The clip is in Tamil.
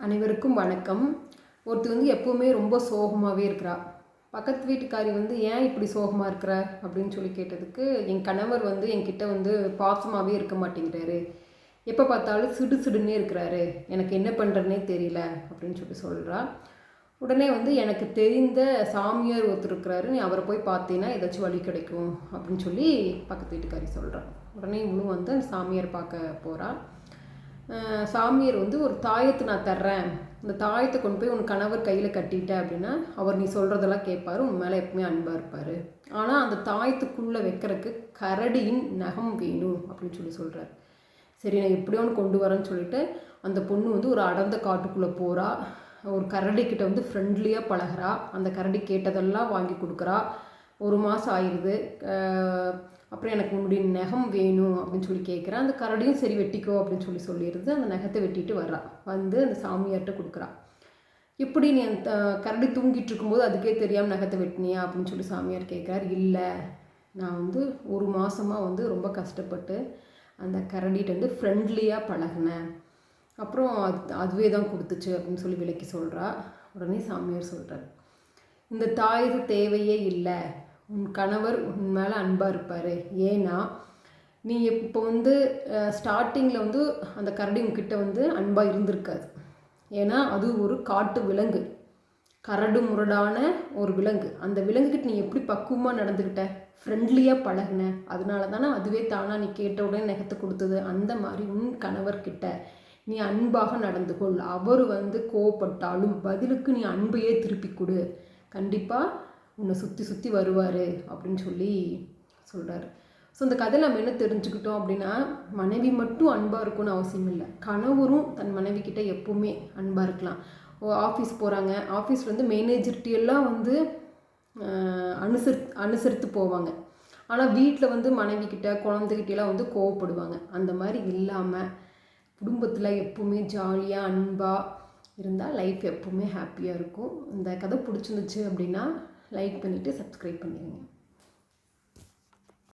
அனைவருக்கும் வணக்கம். ஒருத்தி எப்போவுமே ரொம்ப சோகமாகவே இருக்கிறா. பக்கத்து வீட்டுக்காரி ஏன் இப்படி சோகமாக இருக்கிற அப்படின்னு சொல்லி கேட்டதுக்கு, என் கணவர் என்கிட்ட பாசமாகவே இருக்க மாட்டேங்கிறாரு, எப்போ பார்த்தாலும் சிடு சிடுன்னே இருக்கிறாரு, எனக்கு என்ன பண்ணுறதுனே தெரியல அப்படின்னு சொல்லி சொல்கிறா. உடனே எனக்கு தெரிந்த சாமியார் ஒருத்தர் இருக்கிறாரு, நீ அவரை போய் பார்த்தீங்கன்னா ஏதாச்சும் வழி கிடைக்கும் அப்படின்னு சொல்லி பக்கத்து வீட்டுக்காரி சொல்கிறான். உடனே இவனும் அந்த சாமியார் பார்க்க போகிறான். சாமியார் ஒரு தாயத்தை நான் தர்றேன், இந்த தாயத்தை கொண்டு போய் உன் கணவர் கையில் கட்டிட்ட அப்படின்னா அவர் நீ சொல்கிறதெல்லாம் கேட்பார், உன் மேலே எப்பவுமே அன்பாக இருப்பார். ஆனால் அந்த தாயத்துக்குள்ளே வைக்கிறதுக்கு கரடியின் நகம் வேணும் அப்படின்னு சொல்லி சொல்கிறார். சரி, நான் எப்படியோ ஒன்று கொண்டு வரேன்னு சொல்லிட்டு அந்த பொண்ணு ஒரு அடர்ந்த காட்டுக்குள்ளே போகிறா. ஒரு கரடிக்கிட்ட ஃப்ரெண்ட்லியாக பழகிறா. அந்த கரடி கேட்டதெல்லாம் வாங்கி கொடுக்குறா. 1 மாதம் ஆயிடுது. அப்புறம் எனக்கு உன்னுடைய நகம் வேணும் அப்படின்னு சொல்லி கேட்குறேன். அந்த கரடியும் சரி வெட்டிக்கோ அப்படின்னு சொல்லிடுது. அந்த நகத்தை வெட்டிட்டு வர்றா. அந்த சாமியார்கிட்ட கொடுக்குறா. இப்படி நீ அந்த கரடி தூங்கிட்டு இருக்கும்போது அதுக்கே தெரியாமல் நகத்தை வெட்டினியா அப்படின்னு சொல்லி சாமியார் கேட்குறாரு. இல்லை, நான் 1 மாதமாக ரொம்ப கஷ்டப்பட்டு அந்த கரடிகிட்ட ஃப்ரெண்ட்லியாக பழகினேன், அப்புறம் அதுவே தான் கொடுத்துச்சு அப்படின்னு சொல்லி விளக்கி சொல்கிறா. உடனே சாமியார் சொல்கிறார், இந்த தாயது தேவையே இல்லை, உன் கணவர் உன் மேலே அன்பாக இருப்பார். ஏன்னா நீ இப்போ ஸ்டார்டிங்கில் அந்த கரடி உங்ககிட்ட அன்பாக இருந்திருக்காது. ஏன்னா அது ஒரு காட்டு விலங்கு, கரடு முரடான ஒரு விலங்கு. அந்த விலங்குக்கிட்ட நீ எப்படி பக்குவமாக நடந்துக்கிட்ட, ஃப்ரெண்ட்லியாக பழகின, அதனால தானே அதுவே தானாக நீ கேட்ட உடனே நகத்தை கொடுத்தது. அந்த மாதிரி உன் கணவர்கிட்ட நீ அன்பாக நடந்து கொள். அவர் கோவப்பட்டாலும் பதிலுக்கு நீ அன்பையே திருப்பி கொடு, கண்டிப்பாக உன்னை சுற்றி சுற்றி வருவார் அப்படின்னு சொல்லி சொல்கிறாரு. ஸோ இந்த கதையில் நம்ம என்ன தெரிஞ்சுக்கிட்டோம் அப்படின்னா, மனைவி மட்டும் அன்பாக இருக்கும்னு அவசியம் இல்லை, கணவரும் தன் மனைவிக்கிட்ட எப்போவுமே அன்பாக இருக்கலாம். ஆஃபீஸ் போகிறாங்க, ஆஃபீஸில் மேனேஜர்கிட்டையெல்லாம் அனுசரித்து போவாங்க. ஆனால் வீட்டில் மனைவிக்கிட்ட குழந்தைகிட்டெல்லாம் கோவப்படுவாங்க. அந்த மாதிரி இல்லாமல் குடும்பத்தில் எப்போவுமே ஜாலியாக அன்பாக இருந்தால் லைஃப் எப்போவுமே ஹாப்பியாக இருக்கும். இந்த கதை பிடிச்சிருந்துச்சு அப்படின்னா லைக் பண்ணிவிட்டு சப்ஸ்கிரைப் பண்ணிடுங்க.